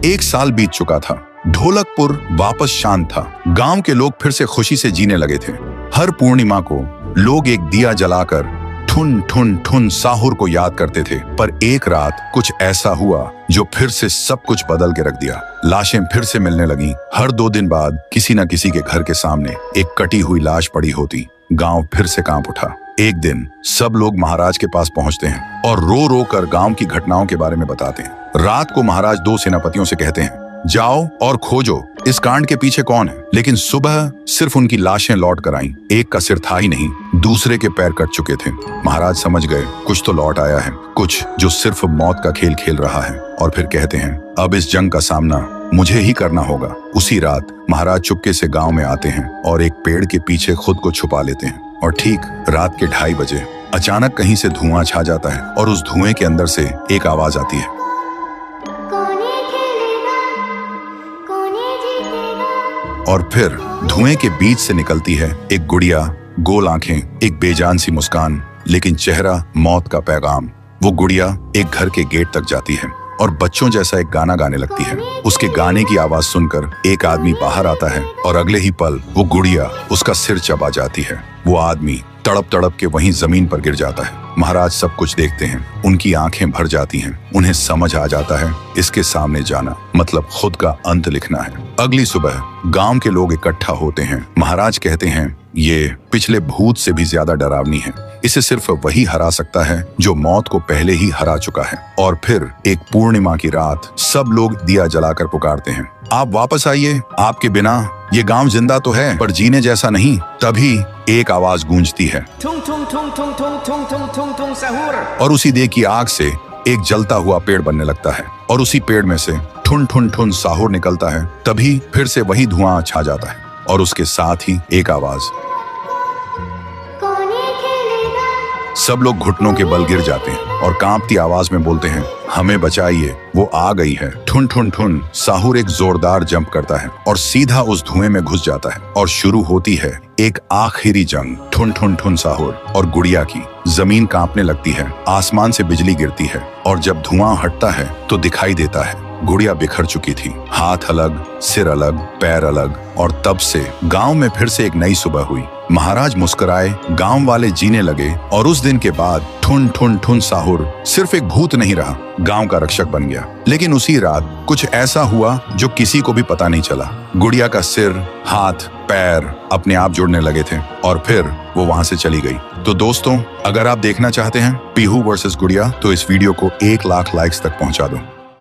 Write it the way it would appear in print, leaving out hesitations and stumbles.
1 साल बीत चुका था। ढोलकपुर वापस शांत था। गांव के लोग फिर से खुशी से जीने लगे थे। हर पूर्णिमा को लोग एक दिया जलाकर ठुन ठुन ठुन साहुर को याद करते थे। पर एक रात कुछ ऐसा हुआ जो फिर से सब कुछ बदल के रख दिया। लाशें फिर से मिलने लगी। हर 2 दिन बाद किसी न किसी के घर के सामने एक कटी हुई लाश पड़ी होती। गांव फिर से कांप उठा। एक दिन सब लोग महाराज के पास पहुंचते हैं और रो रो कर गांव की घटनाओं के बारे में बताते हैं। रात को महाराज 2 सेनापतियों से कहते हैं, जाओ और खोजो इस कांड के पीछे कौन है। लेकिन सुबह सिर्फ उनकी लाशें लौट कर आईं। एक का सिर था ही नहीं, दूसरे के पैर कट चुके थे। महाराज समझ गए कुछ तो लौट आया है, कुछ जो सिर्फ मौत का खेल खेल रहा है। और फिर कहते हैं, अब इस जंग का सामना मुझे ही करना होगा। उसी रात महाराज चुपके से गांव में आते हैं और एक पेड़ के पीछे खुद को छुपा लेते हैं। और ठीक रात के 2:30 बजे अचानक कहीं से धुआं छा जाता है और उस धुएं के अंदर से एक आवाज आती है, और फिर धुएं के बीच से निकलती है एक गुड़िया, गोल आंखें, एक बेजान सी मुस्कान, लेकिन चेहरा मौत का पैगाम। वो गुड़िया एक घर के गेट तक जाती है और बच्चों जैसा एक गाना गाने लगती है। उसके गाने की आवाज सुनकर एक आदमी बाहर आता है और अगले ही पल वो गुड़िया उसका सिर चबा जाती है। वो आदमी तड़प तड़प के वहीं जमीन पर गिर जाता है। महाराज सब कुछ देखते हैं। उनकी आंखें भर जाती हैं। उन्हें समझ आ जाता है इसके सामने जाना मतलब खुद का अंत लिखना है। अगली सुबह गांव के लोग इकट्ठा होते हैं। महाराज कहते हैं, ये पिछले भूत से भी ज्यादा डरावनी है। इसे सिर्फ वही हरा सकता है जो मौत को पहले ही हरा चुका है। और फिर एक पूर्णिमा की रात सब लोग दिया जलाकर पुकारते हैं, आप वापस आइए, आपके बिना ये गांव जिंदा तो है पर जीने जैसा नहीं। तभी एक आवाज गूंजती है, और उसी देह की आग से एक जलता हुआ पेड़ बनने लगता है और उसी पेड़ में से ठुन ठुन ठुन साहुर निकलता है। तभी फिर से वही धुआं छा जाता है और उसके साथ ही एक आवाज। सब लोग घुटनों के बल गिर जाते हैं और कांपती आवाज में बोलते हैं, हमें बचाइए, वो आ गई है। ठुन ठुन ठुन साहुर एक जोरदार जंप करता है और सीधा उस धुएं में घुस जाता है और शुरू होती है एक आखिरी जंग। ठुन ठुन ठुन साहुर और गुड़िया की। जमीन कांपने लगती है, आसमान से बिजली गिरती है और जब धुआं हटता है तो दिखाई देता है गुड़िया बिखर चुकी थी। हाथ अलग, सिर अलग, पैर अलग। और तब से गांव में फिर से एक नई सुबह हुई। महाराज मुस्कुराए, गांव वाले जीने लगे और उस दिन के बाद ठुन ठुन ठुन साहुर सिर्फ एक भूत नहीं रहा, गांव का रक्षक बन गया। लेकिन उसी रात कुछ ऐसा हुआ जो किसी को भी पता नहीं चला। गुड़िया का सिर, हाथ, पैर अपने आप जुड़ने लगे थे और फिर वो वहां से चली गई। तो दोस्तों, अगर आप देखना चाहते हैं पीहू वर्सेस गुड़िया तो इस वीडियो को 1 लाख लाइक्स तक पहुंचा दो।